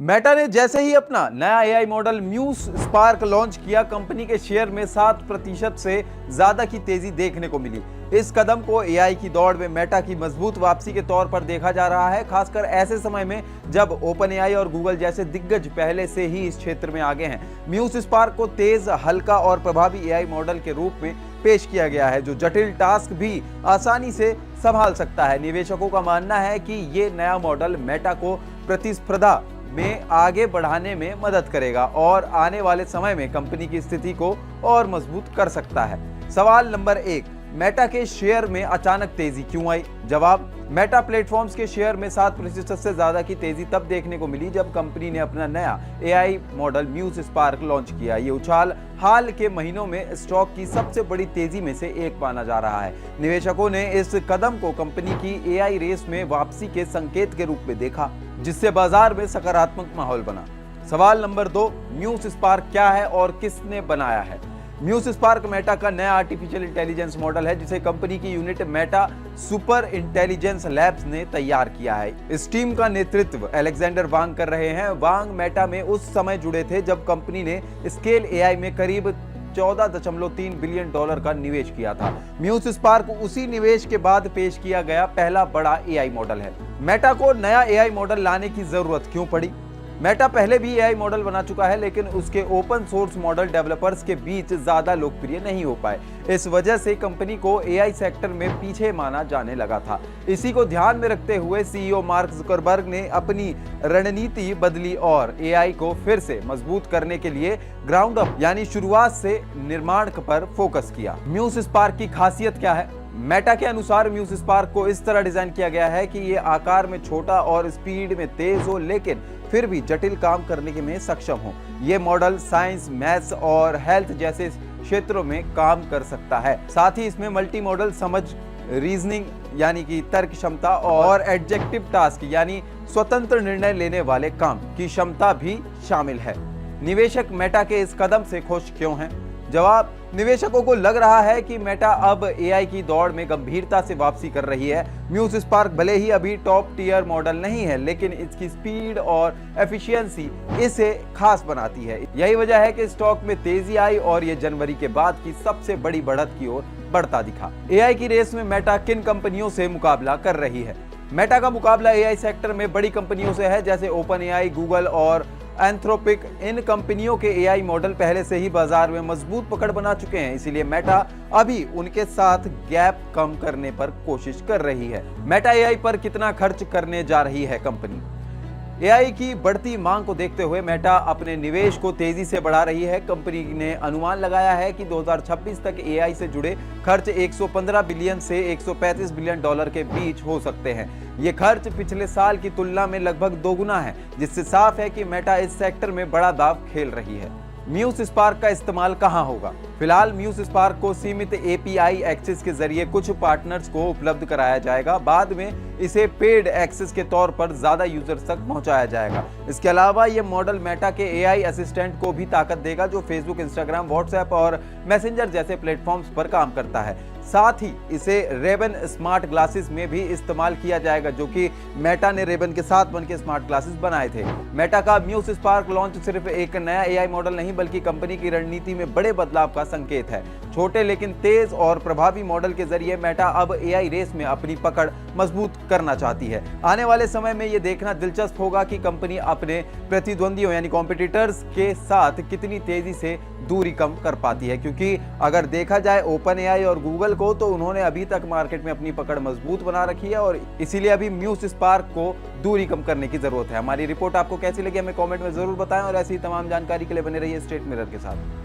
Meta ने जैसे ही अपना नया AI model Muse Spark launch किया, कंपनी के शेयर में 7% से ज्यादा की तेजी देखने को मिली। इस कदम को एआई की दौड़ में मेटा की मजबूत वापसी के तौर पर देखा जा रहा है, खासकर ऐसे समय में जब ओपन एआई और गूगल जैसे दिग्गज पहले से ही इस क्षेत्र में आगे हैं। म्यूज स्पार्क को तेज, हल्का और प्रभावी एआई मॉडल के रूप में पेश किया गया है, जो जटिल टास्क भी आसानी से संभाल सकता है। निवेशकों का मानना है कि ये नया मॉडल मेटा को प्रतिस्पर्धा में आगे बढ़ाने में मदद करेगा और आने वाले समय में कंपनी की स्थिति को और मजबूत कर सकता है। सवाल नंबर 1, मेटा के शेयर में अचानक तेजी क्यों आई? जवाब, मेटा प्लेटफॉर्म्स के शेयर में 7% से ज्यादा की तेजी तब देखने को मिली जब कंपनी ने अपना नया AI model Muse Spark launch किया। ये उछाल हाल के महीनों में स्टॉक की सबसे बड़ी तेजी में से एक माना जा रहा है। निवेशकों ने इस कदम को कंपनी की एआई रेस में वापसी के संकेत के रूप में देखा, जिससे बाजार में सकारात्मक माहौल बना। सवाल नंबर 2, म्यूज स्पार्क क्या है और किसने बनाया है? म्यूज स्पार्क मेटा का नया आर्टिफिशियल इंटेलिजेंस मॉडल है, जिसे कंपनी की unit Meta super intelligence labs ने तैयार किया है। इस टीम का नेतृत्व अलेक्जेंडर वांग कर रहे हैं। वांग मेटा में उस समय जुड़े थे जब कंपनी ने स्केल एआई में करीब $14.3 बिलियन का निवेश किया था। म्यूज स्पार्क उसी निवेश के बाद पेश किया गया पहला बड़ा एआई मॉडल है। मेटा को नया एआई मॉडल लाने की जरूरत क्यों पड़ी? मेटा पहले भी एआई मॉडल बना चुका है, लेकिन उसके ओपन सोर्स मॉडल डेवलपर्स के बीच ज्यादा लोकप्रिय नहीं हो पाए। इस वजह से कंपनी को एआई सेक्टर में पीछे माना जाने लगा था। इसी को ध्यान में रखते हुए सीईओ मार्क जुकरबर्ग ने अपनी रणनीति बदली और एआई को फिर से मजबूत करने के लिए ग्राउंड अप यानी शुरुआत से निर्माण पर फोकस किया। म्यूज स्पार्क की खासियत क्या है? मेटा के अनुसार म्यूज स्पार्क को इस तरह डिजाइन किया गया है कि ये आकार में छोटा और स्पीड में तेज हो, लेकिन फिर भी जटिल काम करने में सक्षम हो। ये मॉडल साइंस, मैथ्स और हेल्थ जैसे क्षेत्रों में काम कर सकता है। साथ ही इसमें मल्टी मॉडल समझ, रीजनिंग यानी कि तर्क क्षमता और एडजेक्टिव टास्क यानी स्वतंत्र निर्णय लेने वाले काम की क्षमता भी शामिल है। निवेशक मेटा के इस कदम से खुश क्यों हैं? जवाब, निवेशकों को लग रहा है कि मेटा अब एआई की दौड़ में गंभीरता से वापसी कर रही है। म्यूज स्पार्क भले ही अभी टॉप टियर मॉडल नहीं है, लेकिन इसकी स्पीड और एफिशिएंसी इसे खास बनाती है। यही वजह है कि स्टॉक में तेजी आई और ये जनवरी के बाद की सबसे बड़ी बढ़त की ओर बढ़ता दिखा। एआई की रेस में मेटा किन कंपनियों से मुकाबला कर रही है? मेटा का मुकाबला एआई सेक्टर में बड़ी कंपनियों से है, जैसे ओपन एआई, गूगल और एंथ्रोपिक। इन कंपनियों के एआई मॉडल पहले से ही बाजार में मजबूत पकड़ बना चुके हैं, इसीलिए मेटा अभी उनके साथ गैप कम करने पर कोशिश कर रही है। मेटा एआई पर कितना खर्च करने जा रही है कंपनी? एआई की बढ़ती मांग को देखते हुए मेटा अपने निवेश को तेजी से बढ़ा रही है। कंपनी ने अनुमान लगाया है कि 2026 तक एआई से जुड़े खर्च 115 बिलियन से 135 बिलियन डॉलर के बीच हो सकते हैं। ये खर्च पिछले साल की तुलना में लगभग दोगुना है, जिससे साफ है कि मेटा इस सेक्टर में बड़ा दांव खेल रही है। म्यूज स्पार्क का इस्तेमाल कहां होगा? फिलहाल म्यूज स्पार्क को सीमित एपीआई एक्सेस के जरिए कुछ पार्टनर्स को उपलब्ध कराया जाएगा। बाद में इसे पेड एक्सेस के तौर पर ज्यादा यूजर्स तक पहुंचाया जाएगा। इसके अलावा ये मॉडल मेटा के एआई असिस्टेंट को भी ताकत देगा, जो फेसबुक, इंस्टाग्राम, व्हाट्सएप और मैसेंजर जैसे प्लेटफॉर्म्स पर काम करता है। साथ ही इसे रेबन स्मार्ट ग्लासेस में भी इस्तेमाल किया जाएगा, जो कि मेटा ने रेबन के साथ बनके स्मार्ट ग्लासेस बनाए थे। मेटा का म्यूज स्पार्क लॉन्च सिर्फ एक नया एआई मॉडल नहीं, बल्कि कंपनी की रणनीति में बड़े बदलाव का संकेत है। छोटे लेकिन तेज और प्रभावी मॉडल के जरिए मेटा अब एआई रेस में अपनी पकड़ मजबूत करना चाहती है। आने वाले समय में यह देखना दिलचस्प होगा कि कंपनी अपने प्रतिद्वंदियों यानी कॉम्पिटिटर्स के साथ कितनी तेजी से दूरी कम कर पाती है, क्योंकि अगर देखा जाए ओपन एआई और गूगल को, तो उन्होंने अभी तक मार्केट में अपनी पकड़ मजबूत बना रखी है और इसीलिए अभी म्यूज स्पार्क को दूरी कम करने की जरूरत है। हमारी रिपोर्ट आपको कैसी लगी हमें कमेंट में जरूर बताएं और ऐसी तमाम जानकारी के लिए बने रहिए स्टेट मिरर के साथ।